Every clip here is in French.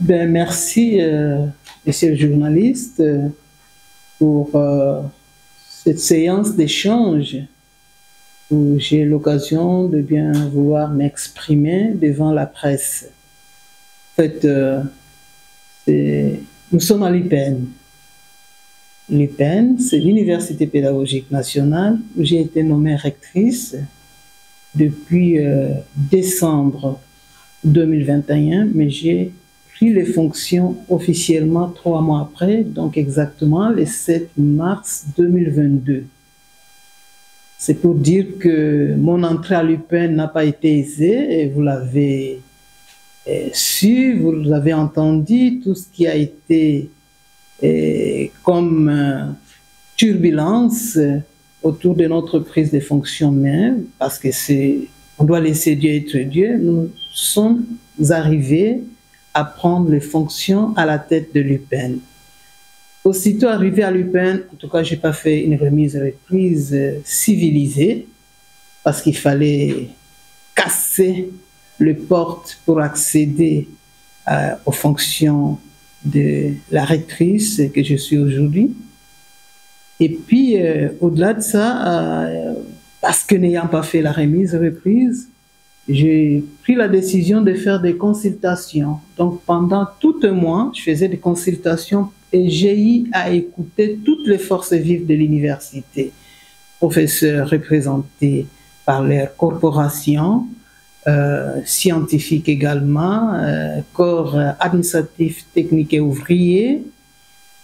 Ben, merci, monsieur le journaliste, pour cette séance d'échange où j'ai l'occasion de bien vouloir m'exprimer devant la presse. En fait, nous sommes à l'UPN. L'UPN, c'est l'Université pédagogique nationale où j'ai été nommée rectrice depuis décembre 2021, mais j'ai pris les fonctions officiellement 3 mois après, donc exactement le 7 mars 2022. C'est pour dire que mon entrée à l'UPN n'a pas été aisée, et vous l'avez su, vous l'avez entendu, tout ce qui a été comme turbulence autour de notre prise de fonction même, parce que on doit laisser Dieu être Dieu. Nous sommes arrivés à prendre les fonctions à la tête de l'UPN. Aussitôt arrivé à l'UPN, en tout cas, je n'ai pas fait une remise civilisée, parce qu'il fallait casser les portes pour accéder aux fonctions de la rectrice que je suis aujourd'hui. Et puis, au-delà de ça, parce que n'ayant pas fait la reprise, j'ai pris la décision de faire des consultations. Donc, pendant tout un mois, je faisais des consultations et j'ai eu à écouter toutes les forces vives de l'université, professeurs représentés par leurs corporations, scientifiques également, corps administratif, technique et ouvrier,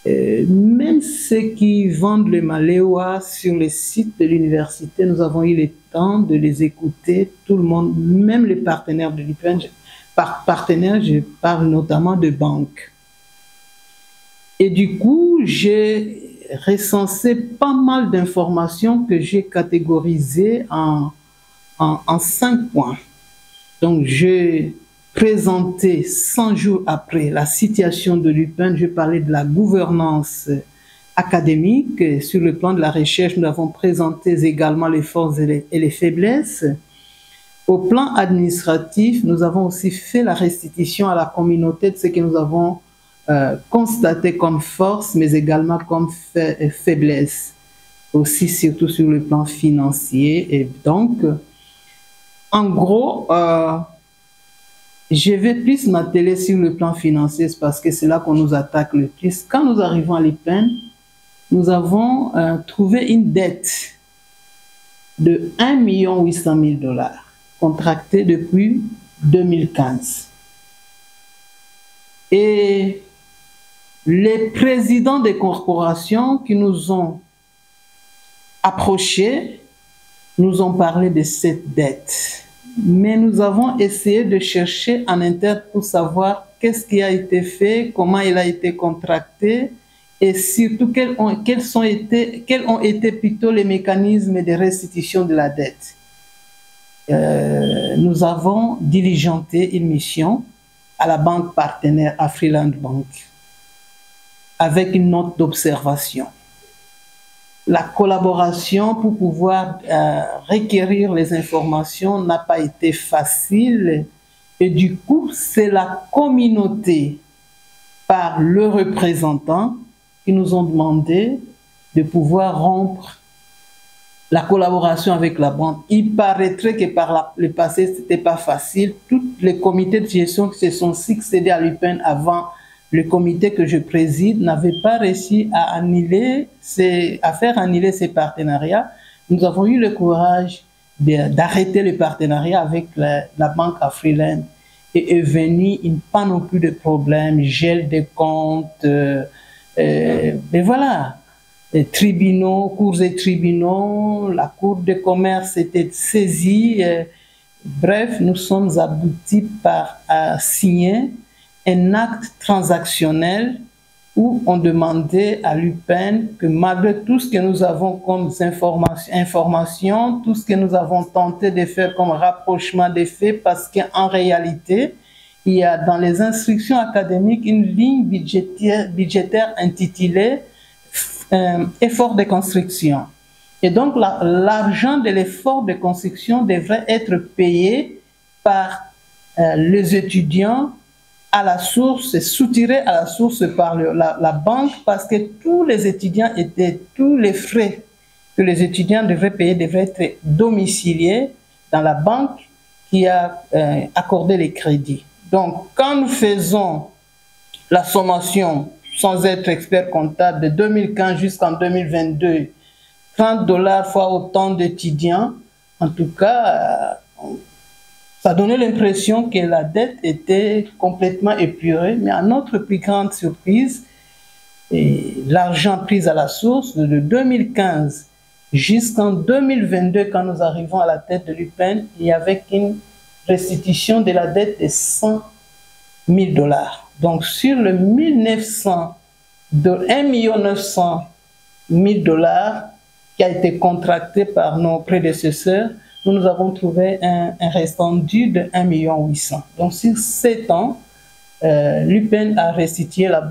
même ceux qui vendent le maléois sur les sites de l'université, nous avons eu le temps de les écouter, tout le monde, même les partenaires de l'UPN. Par partenaires, je parle notamment de banques. Et du coup, j'ai recensé pas mal d'informations que j'ai catégorisées en 5 points. Donc, j'ai présenté 100 jours après la situation de l'UPN, je parlais de la gouvernance académique. Sur le plan de la recherche, nous avons présenté également les forces et les faiblesses. Au plan administratif, nous avons aussi fait la restitution à la communauté de ce que nous avons constaté comme force, mais également comme faiblesse. Aussi, surtout sur le plan financier. Et donc, en gros, je vais plus m'atteler sur le plan financier parce que c'est là qu'on nous attaque le plus. Quand nous arrivons à l'UPN, nous avons trouvé une dette de 1 800 000 $ contractée depuis 2015. Et les présidents des corporations qui nous ont approchés nous ont parlé de cette dette. Mais nous avons essayé de chercher en interne pour savoir qu'est-ce qui a été fait, comment il a été contracté et surtout quels ont été plutôt les mécanismes de restitution de la dette. Nous avons diligenté une mission à la banque partenaire Afriland Bank avec une note d'observation. La collaboration pour pouvoir requérir les informations n'a pas été facile et du coup, c'est la communauté par le représentant qui nous ont demandé de pouvoir rompre la collaboration avec la banque. Il paraîtrait que par le passé, ce n'était pas facile. Tous les comités de gestion qui se sont succédés à l'UPN avant le comité que je préside n'avait pas réussi à faire annuler ces partenariats. Nous avons eu le courage d'arrêter le partenariat avec la banque Afriland et est venu une panoplie de problèmes, gel des comptes, mais voilà, les tribunaux, cours et tribunaux, la cour de commerce était saisie. Bref, nous sommes aboutis par signer un acte transactionnel où on demandait à l'UPN que malgré tout ce que nous avons comme informations, tout ce que nous avons tenté de faire comme rapprochement des faits, parce qu'en réalité, il y a dans les instructions académiques une ligne budgétaire intitulée effort de construction. Et donc, l'argent de l'effort de construction devrait être payé par les étudiants à la source, c'est soutiré à la source par la banque parce que tous les étudiants tous les frais que les étudiants devraient payer devraient être domiciliés dans la banque qui a accordé les crédits. Donc, quand nous faisons la sommation, sans être expert comptable, de 2015 jusqu'en 2022, 30 $ fois autant d'étudiants, en tout cas, ça donnait l'impression que la dette était complètement épurée, mais à notre plus grande surprise, l'argent pris à la source de 2015 jusqu'en 2022, quand nous arrivons à la tête de l'UPEN, il y avait une restitution de la dette de 100 000 $. Donc sur le 1 900 000 $ qui a été contracté par nos prédécesseurs, nous avons trouvé un restant dû de 1 800 000 $. Donc sur 7 ans, l'UPEN a restitué à la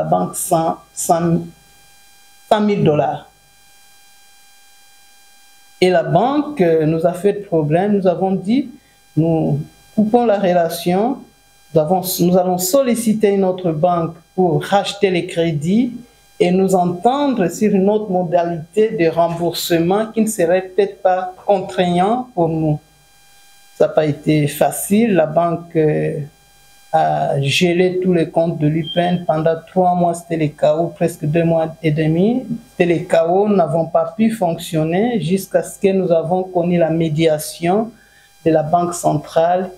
banque 100 000 $. Et la banque nous a fait de problème. Nous avons dit, nous coupons la relation, nous allons solliciter une autre banque pour racheter les crédits et nous entendre sur une autre modalité de remboursement qui ne serait peut-être pas contraignant pour nous. Ça n'a pas été facile. La banque a gelé tous les comptes de l'UPEN pendant 3 mois, c'était les chaos, presque 2 mois et demi. C'était les chaos, nous n'avons pas pu fonctionner jusqu'à ce que nous avons connu la médiation de la Banque centrale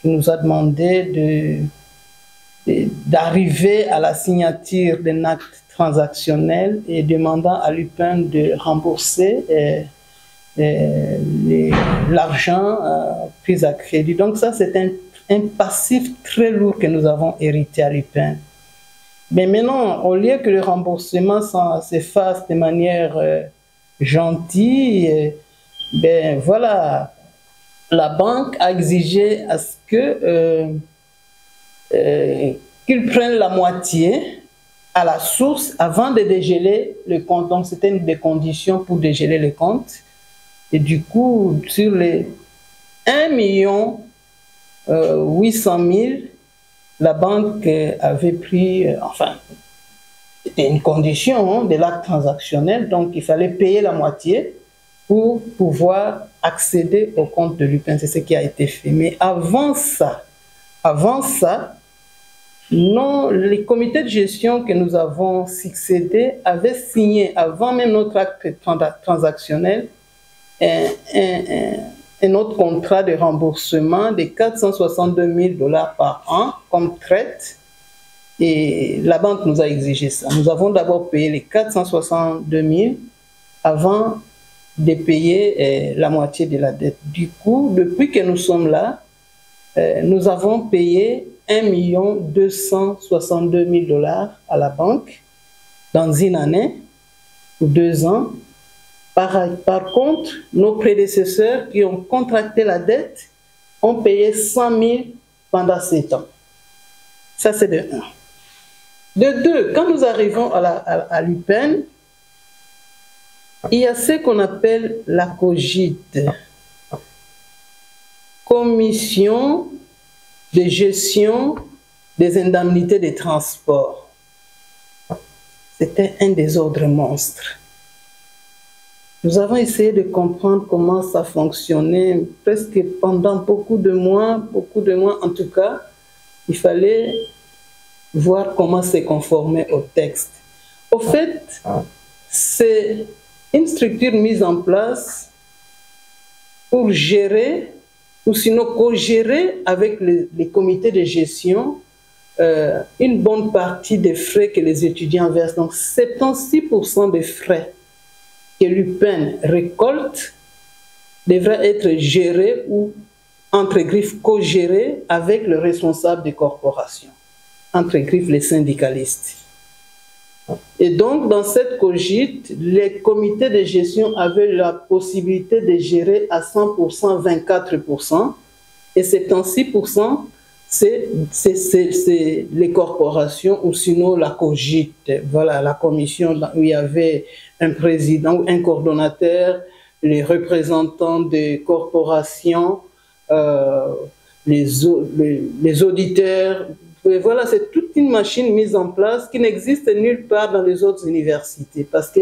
qui nous a demandé d'arriver à la signature d'un acte transactionnel et demandant à l'UPEN de rembourser l'argent pris à crédit. Donc ça, c'est un passif très lourd que nous avons hérité à l'UPEN. Mais maintenant, au lieu que le remboursement se fasse de manière gentille, ben voilà, la banque a exigé à ce qu'ils prennent la moitié à la source avant de dégeler le compte. Donc c'était une des conditions pour dégeler le compte. Et du coup, sur les 1 800 000, la banque avait pris, enfin, c'était une condition de l'acte transactionnel, donc il fallait payer la moitié pour pouvoir accéder au compte de l'UPEN. C'est ce qui a été fait. Mais avant ça, les comités de gestion que nous avons succédés avaient signé, avant même notre acte transactionnel, un autre contrat de remboursement de 462 000 $ par an comme traite. Et la banque nous a exigé ça. Nous avons d'abord payé les 462 000 avant de payer la moitié de la dette. Du coup, depuis que nous sommes là, nous avons payé 1 262 000 $ à la banque dans une année ou 2 ans. Par contre, nos prédécesseurs qui ont contracté la dette ont payé 100 000 pendant 7 ans. Ça, c'est de 1. De 2, quand nous arrivons à l'UPEN, il y a ce qu'on appelle la COGIT, Commission de gestion des indemnités de transport. C'était un désordre monstre. Nous avons essayé de comprendre comment ça fonctionnait, presque pendant beaucoup de mois en tout cas. Il fallait voir comment se conformer au texte. Au fait, c'est une structure mise en place pour gérer, ou sinon co-gérer avec les comités de gestion, une bonne partie des frais que les étudiants versent. Donc 76% des frais que l'UPEN récolte devrait être géré ou, entre griffes, co-géré avec le responsable des corporations, entre griffes, les syndicalistes. Et donc, dans cette cogite, les comités de gestion avaient la possibilité de gérer à 100%, 24%, et 76%, c'est les corporations ou sinon la cogite. Voilà, la commission où il y avait un président ou un coordonnateur, les représentants des corporations, les auditeurs, Voilà, c'est toute une machine mise en place qui n'existe nulle part dans les autres universités. Parce que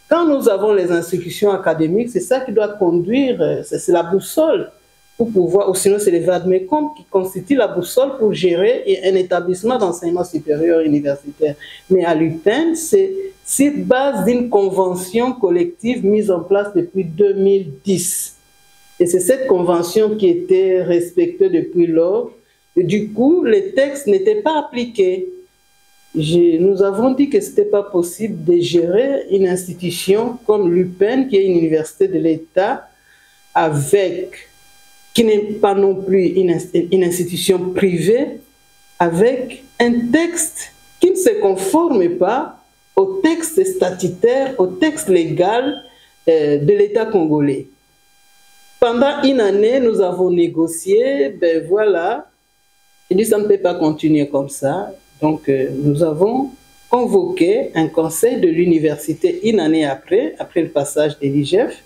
quand nous avons les institutions académiques, c'est ça qui doit conduire, c'est la boussole pour pouvoir, ou sinon c'est les vademecum qui constituent la boussole pour gérer un établissement d'enseignement supérieur universitaire. Mais à l'UPEN, c'est sur base d'une convention collective mise en place depuis 2010. Et c'est cette convention qui était respectée depuis lors. Et du coup, les textes n'étaient pas appliqués. Nous avons dit que ce n'était pas possible de gérer une institution comme l'UPEN, qui est une université de l'État, qui n'est pas non plus une institution privée, avec un texte qui ne se conforme pas au texte statutaire, au texte légal de l'État congolais. Pendant une année, nous avons négocié, ben voilà, et dit ça ne peut pas continuer comme ça. Donc, nous avons convoqué un conseil de l'université une année après le passage de l'IGF,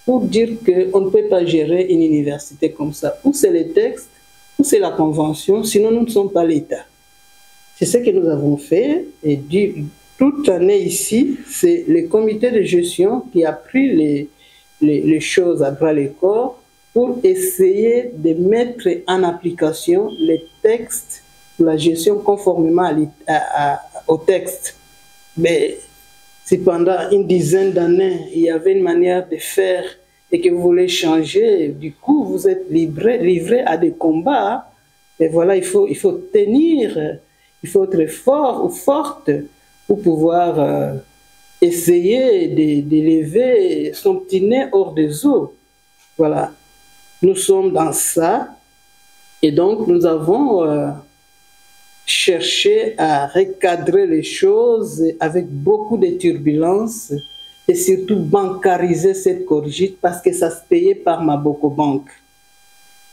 pour dire qu'on ne peut pas gérer une université comme ça. Ou c'est les textes, ou c'est la convention, sinon nous ne sommes pas l'État. C'est ce que nous avons fait, et toute l'année ici, c'est le comité de gestion qui a pris les choses à bras le corps pour essayer de mettre en application les textes de la gestion conformément au texte. Mais si pendant une dizaine d'années, il y avait une manière de faire et que vous voulez changer, du coup, vous êtes livré à des combats. Et voilà, il faut tenir, il faut être fort ou forte pour pouvoir essayer d'élever son petit nez hors des eaux. Voilà, nous sommes dans ça. Et donc, nous avons cherché à recadrer les choses avec beaucoup de turbulences et surtout bancariser cette corrigite parce que ça se payait par Maboko Bank.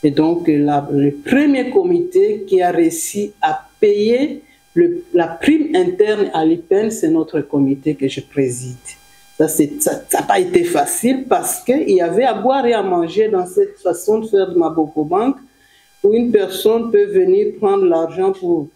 Et donc, le premier comité qui a réussi à payer la prime interne à l'IPEN, c'est notre comité que je préside. Ça n'a pas été facile parce qu'il y avait à boire et à manger dans cette façon de faire de Maboko Bank où une personne peut venir prendre l'argent pour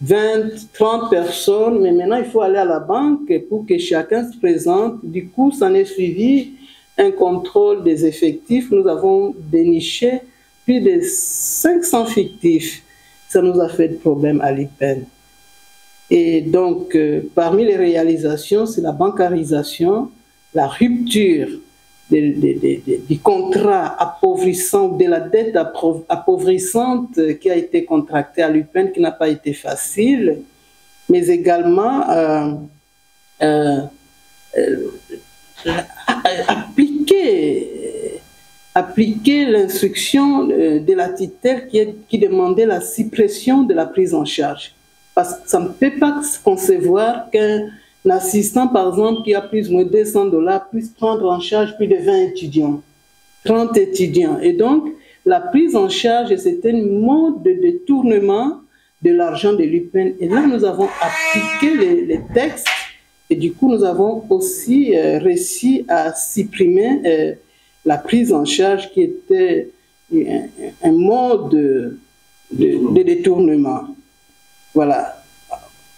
20, 30 personnes, mais maintenant il faut aller à la banque pour que chacun se présente. Du coup, ça en est suivi un contrôle des effectifs. Nous avons déniché plus de 500 fictifs. Ça nous a fait de problème à l'IPEN. Et donc, parmi les réalisations, c'est la bancarisation, la rupture du contrat appauvrissant, de la dette appauvrissante qui a été contractée à l'UPEN, qui n'a pas été facile, mais également appliquer l'instruction de la tutelle qui demandait la suppression de la prise en charge. Parce que ça ne peut pas se concevoir qu'un assistant, par exemple, qui a plus ou moins $200, puisse prendre en charge plus de 20 étudiants, 30 étudiants. Et donc, la prise en charge, c'était un mode de détournement de l'argent de l'UPEN. Et là, nous avons appliqué les textes et du coup, nous avons aussi réussi à supprimer la prise en charge qui était un mode de détournement. Voilà.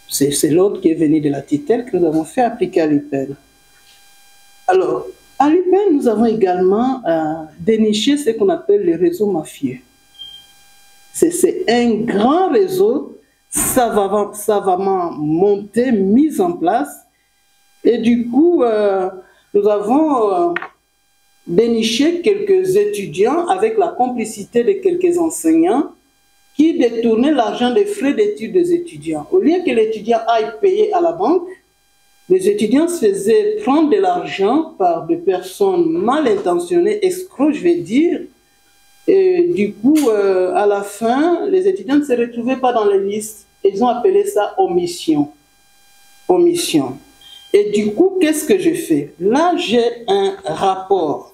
C'est l'autre qui est venu de la tutelle que nous avons fait appliquer à l'UPEN. Alors, à l'UPEN, nous avons également déniché ce qu'on appelle le réseau mafieux. C'est un grand réseau savamment monté, mis en place. Et du coup, nous avons déniché quelques étudiants avec la complicité de quelques enseignants qui détournaient l'argent des frais d'études des étudiants. Au lieu que l'étudiant aille payer à la banque, les étudiants se faisaient prendre de l'argent par des personnes mal intentionnées, escrocs, je vais dire. Et du coup, à la fin, les étudiants ne se retrouvaient pas dans les listes. Ils ont appelé ça omission. Omission. Et du coup, qu'est-ce que je fais? Là, j'ai un rapport.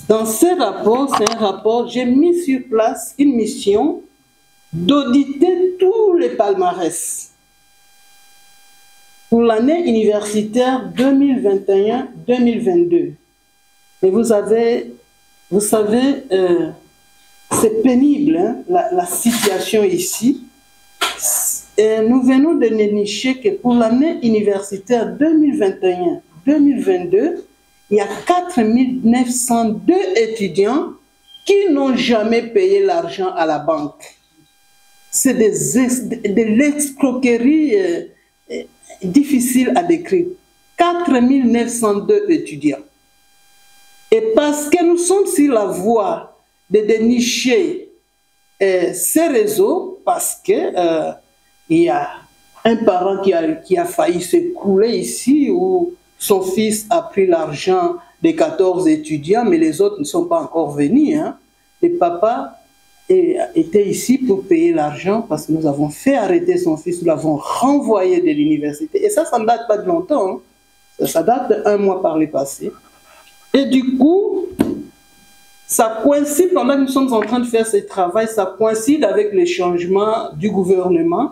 Dans ce rapport, c'est un rapport, j'ai mis sur place une mission d'auditer tous les palmarès pour l'année universitaire 2021-2022. Et vous savez, c'est pénible, hein, la situation ici. Et nous venons de dénicher que pour l'année universitaire 2021-2022, il y a 4 902 étudiants qui n'ont jamais payé l'argent à la banque. C'est de l'escroquerie difficile à décrire. 4 902 étudiants. Et parce que nous sommes sur la voie de dénicher ces réseaux, parce que il y a un parent qui a failli s'écrouler ici, où son fils a pris l'argent des 14 étudiants, mais les autres ne sont pas encore venus. Hein. Le papa était ici pour payer l'argent parce que nous avons fait arrêter son fils, nous l'avons renvoyé de l'université. Et ça ne date pas de longtemps, hein. Ça date d'1 mois par le passé. Et du coup, ça coïncide, pendant que nous sommes en train de faire ce travail, ça coïncide avec les changements du gouvernement.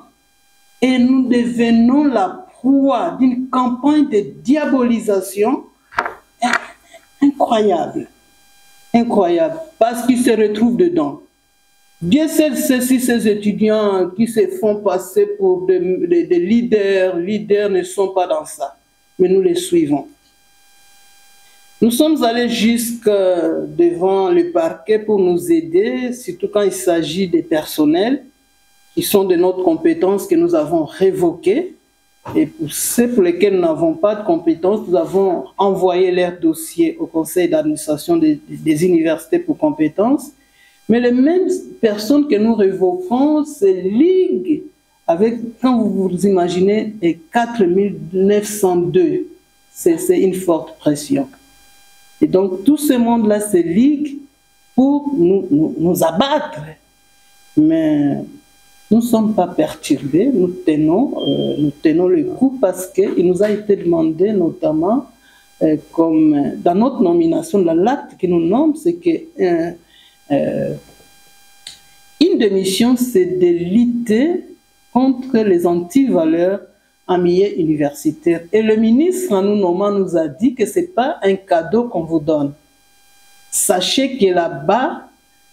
Et nous devenons la proie d'une campagne de diabolisation incroyable. Incroyable. Parce qu'ils se retrouvent dedans. Dieu sait si ces étudiants qui se font passer pour des leaders ne sont pas dans ça. Mais nous les suivons. Nous sommes allés jusque devant le parquet pour nous aider, surtout quand il s'agit des personnels qui sont de notre compétence que nous avons révoquées. Et pour ceux pour lesquels nous n'avons pas de compétences, nous avons envoyé leur dossier au conseil d'administration des universités pour compétences. Mais les mêmes personnes que nous révoquons se liguent avec, quand vous vous imaginez, 4 902. C'est une forte pression. Et donc tout ce monde-là se ligue pour nous abattre. Mais nous ne sommes pas perturbés, nous tenons le coup parce qu'il nous a été demandé notamment, comme dans notre nomination, l'acte qui nous nomme, c'est que une des missions, c'est de lutter contre les antivaleurs en milieu universitaire. Et le ministre, en nous nommant, nous a dit que ce n'est pas un cadeau qu'on vous donne. Sachez que là-bas,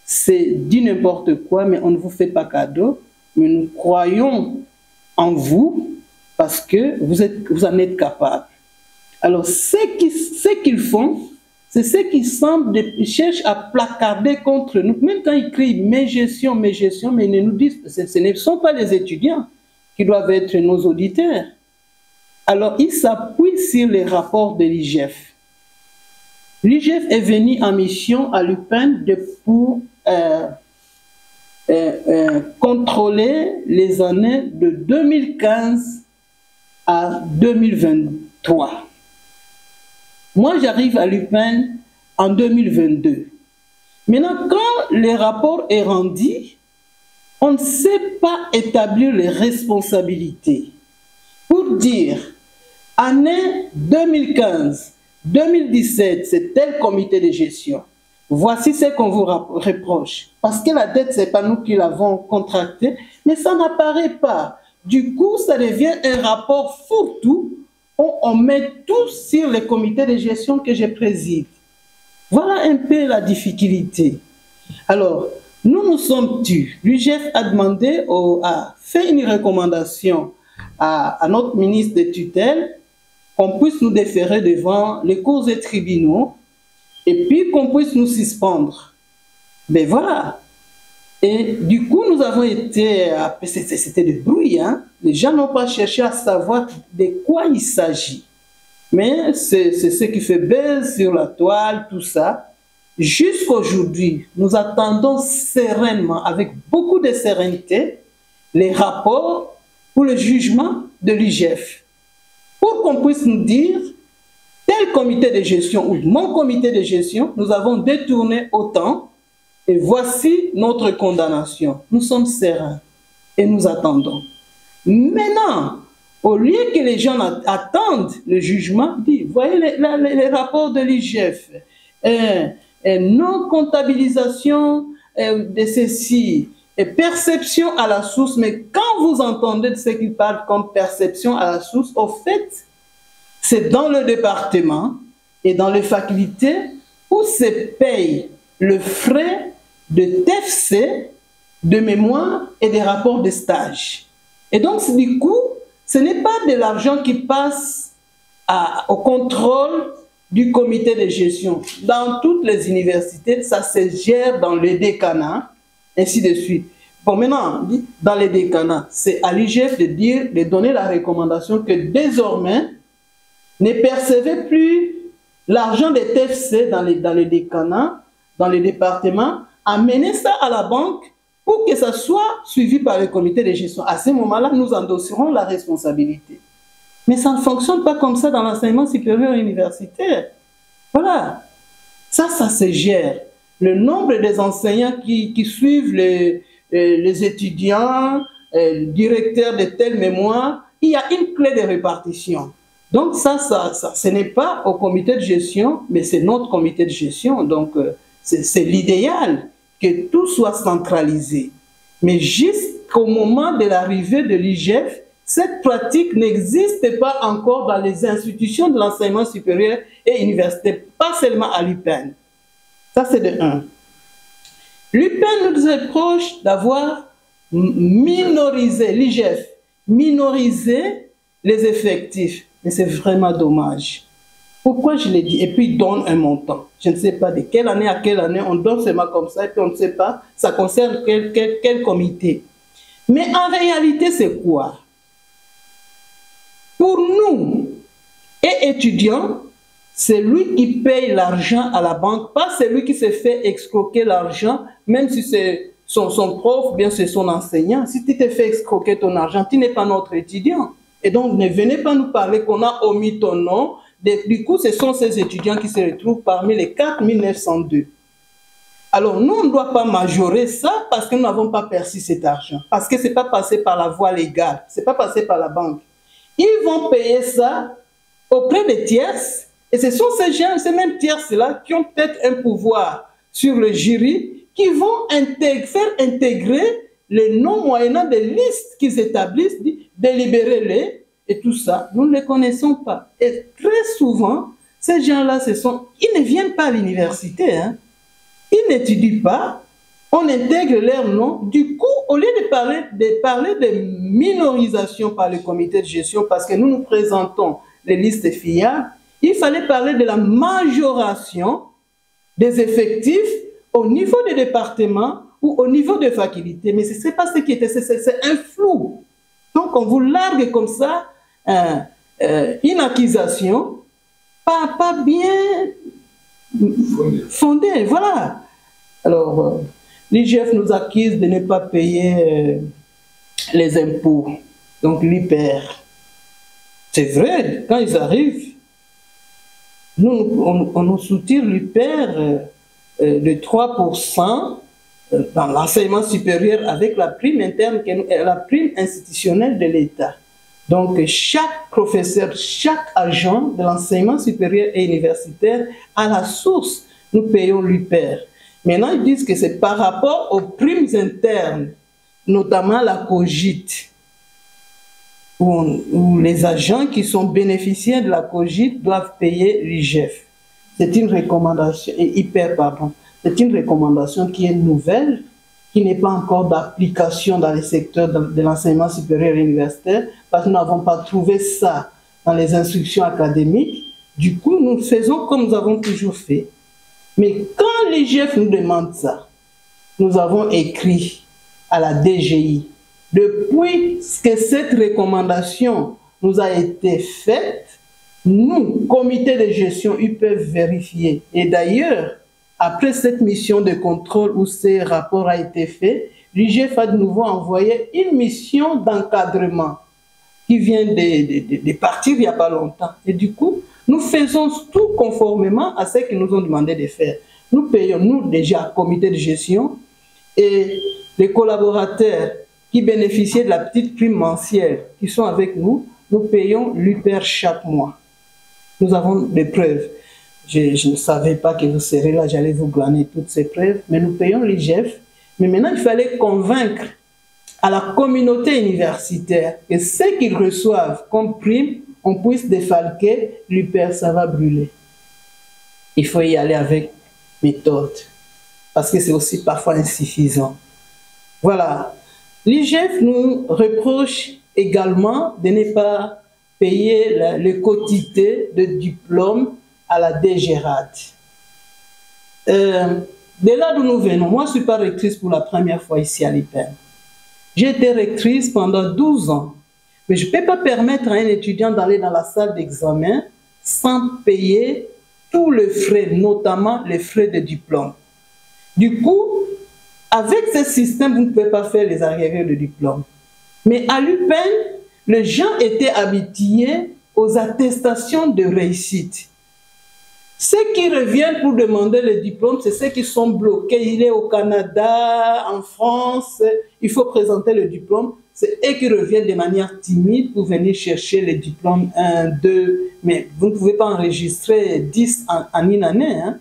c'est dit n'importe quoi, mais on ne vous fait pas cadeau. Mais nous croyons en vous parce que vous en êtes capable. Alors, ce qu'ils font, c'est ce qui semble, ils cherchent à placarder contre nous. Même quand ils crient mes gestions, mais ils nous disent que ce ne sont pas les étudiants qui doivent être nos auditeurs. Alors, ils s'appuient sur les rapports de l'IGF. L'IGF est venu en mission à l'UPEN pour contrôler les années de 2015 à 2023. Moi, j'arrive à l'UPEN en 2022. Maintenant, quand le rapport est rendu, on ne sait pas établir les responsabilités. Pour dire, année 2015, 2017, c'est tel comité de gestion. Voici ce qu'on vous reproche. Parce que la dette, ce n'est pas nous qui l'avons contractée, mais ça n'apparaît pas. Du coup, ça devient un rapport fourre-tout où on met tout sur le comité de gestion que je préside. Voilà un peu la difficulté. Alors, nous sommes tus. L'UGF a demandé, a fait une recommandation à notre ministre de tutelle qu'on puisse nous déférer devant les cours et tribunaux et puis qu'on puisse nous suspendre. Mais voilà. Et du coup, nous avons été... C'était du bruit, hein? Les gens n'ont pas cherché à savoir de quoi il s'agit. Mais c'est ce qui fait buzz sur la toile, tout ça. Jusqu'aujourd'hui, nous attendons sereinement, avec beaucoup de sérénité, les rapports pour le jugement de l'IGF. Pour qu'on puisse nous dire, tel comité de gestion ou mon comité de gestion, nous avons détourné autant et voici notre condamnation. Nous sommes sereins et nous attendons. Maintenant, au lieu que les gens attendent le jugement, disent, voyez les rapports de l'IGF, non-comptabilisation de ceci, et perception à la source, mais quand vous entendez de ce qu'ils parlent comme perception à la source, au fait, c'est dans le département et dans les facultés où se paye le frais de TFC, de mémoire et des rapports de stage. Et donc, du coup, ce n'est pas de l'argent qui passe au contrôle du comité de gestion. Dans toutes les universités, ça se gère dans le décanat, ainsi de suite. Bon, maintenant, dans les décanats, c'est à l'IGF de donner la recommandation que désormais, ne percevez plus l'argent des TFC dans les décanats, dans les départements, amenez ça à la banque pour que ça soit suivi par le comité de gestion. À ce moment-là, nous endosserons la responsabilité. Mais ça ne fonctionne pas comme ça dans l'enseignement supérieur universitaire. Voilà. Ça se gère. Le nombre des enseignants qui suivent les étudiants, directeurs de telle mémoire, il y a une clé de répartition. Donc ça, ce n'est pas au comité de gestion, mais c'est notre comité de gestion. Donc c'est l'idéal que tout soit centralisé. Mais jusqu'au moment de l'arrivée de l'IGF, cette pratique n'existe pas encore dans les institutions de l'enseignement supérieur et universitaire, pas seulement à l'UPEN. Ça, c'est de 1. L'UPEN nous reproche d'avoir minorisé, l'IGF, minorisé les effectifs. Mais c'est vraiment dommage. Pourquoi je l'ai dit? Et puis, il donne un montant. Je ne sais pas de quelle année à quelle année, on donne seulement comme ça, et puis on ne sait pas, ça concerne quel comité. Mais en réalité, c'est quoi? Pour nous, et étudiants, c'est lui qui paye l'argent à la banque, pas celui qui se fait escroquer l'argent, même si c'est son prof, bien c'est son enseignant. Si tu te fais escroquer ton argent, tu n'es pas notre étudiant. Et donc, ne venez pas nous parler qu'on a omis ton nom. Du coup, ce sont ces étudiants qui se retrouvent parmi les 4902. Alors, nous, on ne doit pas majorer ça parce que nous n'avons pas perçu cet argent. Parce que ce n'est pas passé par la voie légale. Ce n'est pas passé par la banque. Ils vont payer ça auprès des tierces. Et ce sont ces gens, ces mêmes tierces-là qui ont peut-être un pouvoir sur le jury, qui vont faire intégrer les noms moyennant des listes qu'ils établissent, délibérez-les, et tout ça, nous ne les connaissons pas. Et très souvent, ces gens-là, ils ne viennent pas à l'université, hein. Ils n'étudient pas, on intègre leur nom. Du coup, au lieu de parler de minorisation par le comité de gestion, parce que nous nous présentons les listes fiables, il fallait parler de la majoration des effectifs au niveau des départements ou au niveau des facultés. Mais ce n'est pas ce qui était, c'est un flou. Donc, on vous largue comme ça une accusation pas bien fondée. Voilà. Alors, l'IGF nous accuse de ne pas payer les impôts, donc l'IPER. C'est vrai, quand ils arrivent, on nous soutire l'IPER de 3% dans l'enseignement supérieur avec la prime interne, la prime institutionnelle de l'État. Donc, chaque professeur, chaque agent de l'enseignement supérieur et universitaire, à la source, nous payons l'IPER. Maintenant, ils disent que c'est par rapport aux primes internes, notamment la COGIT, où les agents qui sont bénéficiaires de la COGIT doivent payer l'IGF. C'est une recommandation, c'est une recommandation qui est nouvelle, qui n'est pas encore d'application dans les secteurs de l'enseignement supérieur et universitaire, parce que nous n'avons pas trouvé ça dans les instructions académiques. Du coup, nous faisons comme nous avons toujours fait. Mais quand l'IGF nous demande ça, nous avons écrit à la DGI, depuis que cette recommandation nous a été faite, nous, comité de gestion, ils peuvent vérifier. Et d'ailleurs, après cette mission de contrôle où ces rapports ont été faits, l'IGF a de nouveau envoyé une mission d'encadrement qui vient de partir il n'y a pas longtemps. Et du coup, nous faisons tout conformément à ce qu'ils nous ont demandé de faire. Nous payons, nous déjà, comité de gestion, et les collaborateurs qui bénéficiaient de la petite prime mensuelle, qui sont avec nous, nous payons l'UPER chaque mois. Nous avons des preuves. Je ne savais pas que vous serez là, j'allais vous glaner toutes ces preuves, mais nous payons l'IGF. Mais maintenant, il fallait convaincre à la communauté universitaire que ce qu'ils reçoivent comme prime, on puisse défalquer, lui, père, ça va brûler. Il faut y aller avec méthode. parce que c'est aussi parfois insuffisant. Voilà. L'IGF nous reproche également de ne pas payer le quotité de diplôme à la DGRAD. De là d'où nous venons, moi je ne suis pas rectrice pour la première fois ici à l'IPEN. J'ai été rectrice pendant 12 ans, mais je ne peux pas permettre à un étudiant d'aller dans la salle d'examen sans payer tous les frais, notamment les frais de diplôme. Du coup, avec ce système, vous ne pouvez pas faire les arriérés de diplôme. Mais à l'UPEN, les gens étaient habitués aux attestations de réussite. Ceux qui reviennent pour demander le diplôme, c'est ceux qui sont bloqués. Il est au Canada, en France, il faut présenter le diplôme. C'est eux qui reviennent de manière timide pour venir chercher le diplôme 1, 2. Mais vous ne pouvez pas enregistrer 10 en une année. Hein?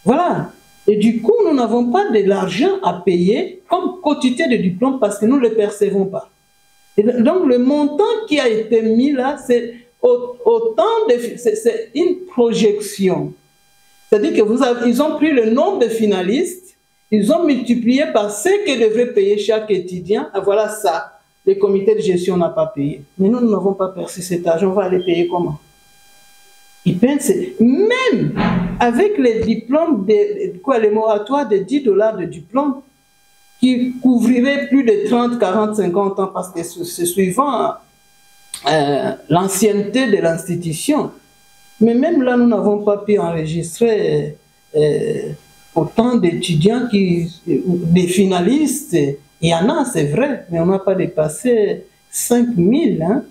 Voilà. Et du coup, nous n'avons pas de l'argent à payer comme quotité de diplôme parce que nous ne le percevons pas. Et donc, le montant qui a été mis là, c'est c'est une projection. C'est-à-dire qu'ils ont pris le nombre de finalistes, ils ont multiplié par ce que devrait payer chaque étudiant. Et voilà ça. Le comité de gestion n'a pas payé. Mais nous n'avons pas perçu cet argent. On va aller payer comment? Même avec les diplômes, les moratoires de 10 $ de diplôme, qui couvriraient plus de 30, 40, 50 ans, parce que c'est suivant l'ancienneté de l'institution. Mais même là, nous n'avons pas pu enregistrer autant d'étudiants, des finalistes. Il y en a, c'est vrai, mais on n'a pas dépassé 5000. Hein.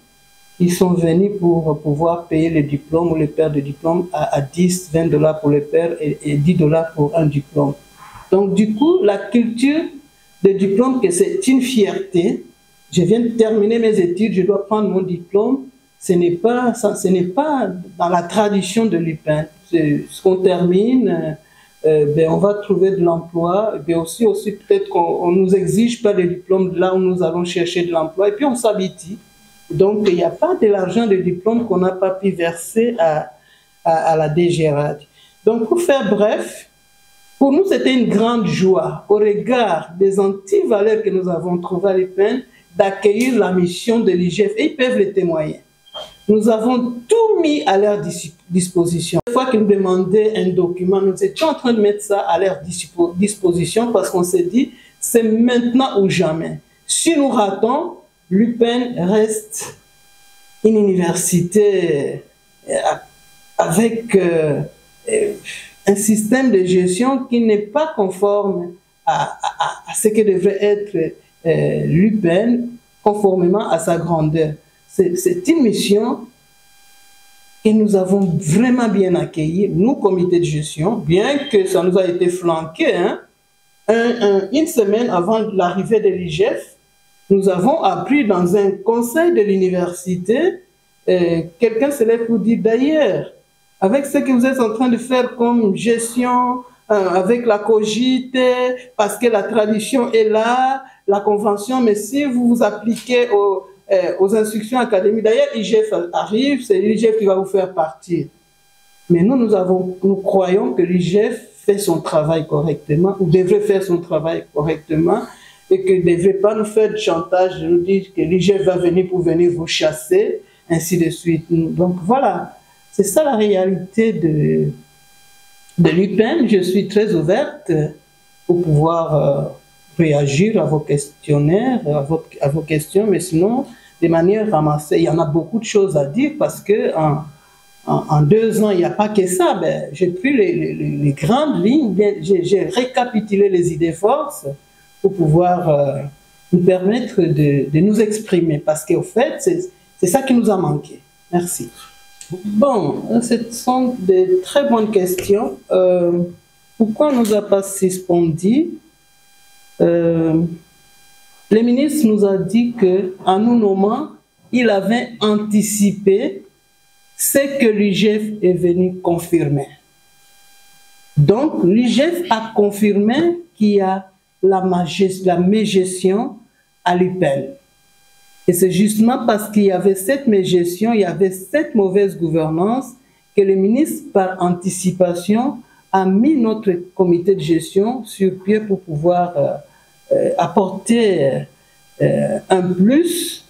Ils sont venus pour pouvoir payer le diplôme ou le paire de diplôme à 10, 20 $ pour le paire et 10 $ pour un diplôme. Donc du coup, la culture de diplôme, que c'est une fierté. Je viens de terminer mes études, je dois prendre mon diplôme. Ce n'est pas dans la tradition de l'UPEN. Ce qu'on termine, on va trouver de l'emploi. Aussi peut-être qu'on ne nous exige pas de diplôme là où nous allons chercher de l'emploi. Et puis on s'habitue. Donc il n'y a pas de l'argent de diplôme qu'on n'a pas pu verser à la DGRAD. Donc pour faire bref, pour nous c'était une grande joie au regard des antivaleurs que nous avons trouvées à l'UPEN d'accueillir la mission de l'IGF, et ils peuvent le témoigner. Nous avons tout mis à leur disposition. Chaque fois qu'ils nous demandaient un document, nous étions en train de mettre ça à leur disposition parce qu'on s'est dit, c'est maintenant ou jamais. Si nous ratons, l'UPEN reste une université avec un système de gestion qui n'est pas conforme à ce que devrait être l'UPEN, conformément à sa grandeur. C'est une mission que nous avons vraiment bien accueillie, nous, comité de gestion, bien que ça nous a été flanqué. Hein, une semaine avant l'arrivée de l'IGF, nous avons appris dans un conseil de l'université, quelqu'un se lève pour dire d'ailleurs, avec ce que vous êtes en train de faire comme gestion, avec la COGIT, parce que la tradition est là, la convention, mais si vous vous appliquez aux instructions académiques, d'ailleurs l'IGF arrive, c'est l'IGF qui va vous faire partir. Mais nous croyons que l'IGF fait son travail correctement, ou devrait faire son travail correctement, et que ne devrait pas nous faire de chantage, de nous dire que l'IGF va venir pour venir vous chasser, ainsi de suite. Donc voilà, c'est ça la réalité de l'UPEN. Je suis très ouverte pour pouvoir réagir à vos questionnaires, à vos questions, mais sinon, de manière ramassée, il y en a beaucoup de choses à dire parce que en 2 ans, il n'y a pas que ça. J'ai pris les grandes lignes, j'ai récapitulé les idées forces pour pouvoir nous permettre de nous exprimer parce qu'au fait, c'est ça qui nous a manqué. Merci. Bon, ce sont de très bonnes questions. Pourquoi on ne nous a pas suspendu? Le ministre nous a dit qu'en nous nommant, il avait anticipé ce que l'IGF est venu confirmer. Donc, l'IGF a confirmé qu'il y a la mégestion à l'UPEN. Et c'est justement parce qu'il y avait cette mégestion, il y avait cette mauvaise gouvernance, que le ministre, par anticipation, a mis notre comité de gestion sur pied pour pouvoir apporter un plus,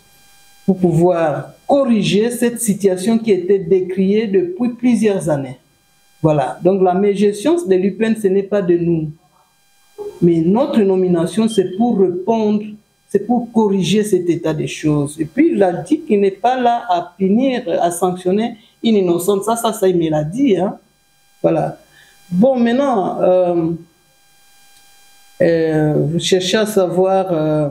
pour pouvoir corriger cette situation qui était décriée depuis plusieurs années. Voilà, donc la mégestion de l'UPN, ce n'est pas de nous. Mais notre nomination, c'est pour répondre, c'est pour corriger cet état des choses. Et puis, il a dit qu'il n'est pas là à punir, à sanctionner une innocente. Ça, il me l'a dit. Hein. Voilà. Bon, maintenant, vous cherchez à savoir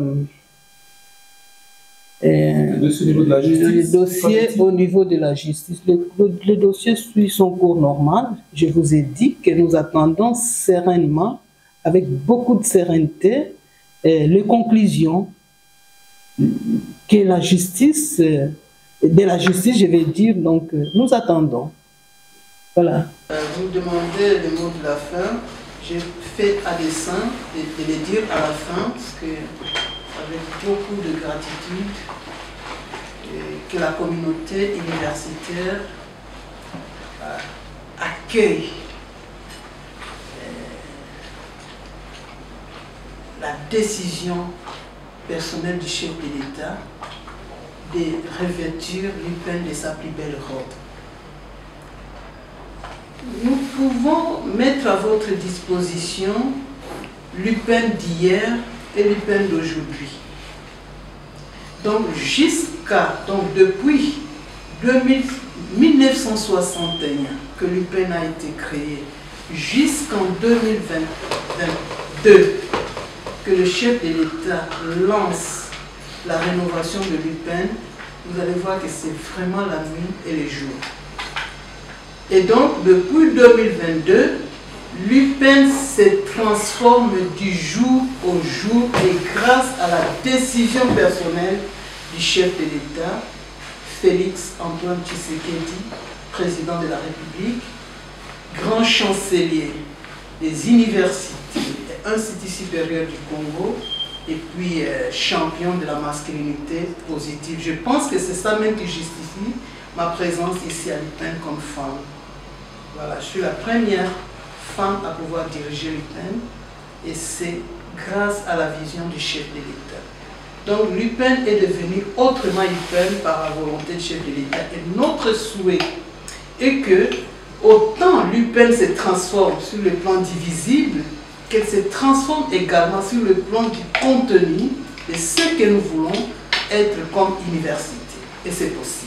le dossier au niveau de la justice. Le dossier suit son cours normal. Je vous ai dit que nous attendons sereinement, avec beaucoup de sérénité, les conclusions que la justice, de la justice, je vais dire, donc nous attendons. Voilà. Vous demandez le mot de la fin. J'ai fait à dessein de le dire à la fin, parce que avec beaucoup de gratitude, que la communauté universitaire accueille la décision personnelle du chef de l'État de revêtir l'UPN de sa plus belle robe. Nous pouvons mettre à votre disposition l'UPN d'hier et l'UPN d'aujourd'hui. Donc, depuis 1961 que l'UPN a été créé, jusqu'en 2022, que le chef de l'État lance la rénovation de l'UPN, vous allez voir que c'est vraiment la nuit et les jours. Et donc, depuis 2022, l'UPN se transforme du jour au jour et grâce à la décision personnelle du chef de l'État, Félix Antoine Tshisekedi, président de la République, grand chancelier des universités et instituts supérieurs du Congo, et puis champion de la masculinité positive. Je pense que c'est ça même qui justifie ma présence ici à l'UPN comme femme. Voilà, je suis la première femme à pouvoir diriger l'UPN et c'est grâce à la vision du chef de l'État. Donc l'UPN est devenue autrement UPN par la volonté du chef de l'État et notre souhait est que autant l'UPN se transforme sur le plan divisible, qu'elle se transforme également sur le plan du contenu de ce que nous voulons être comme université. Et c'est possible.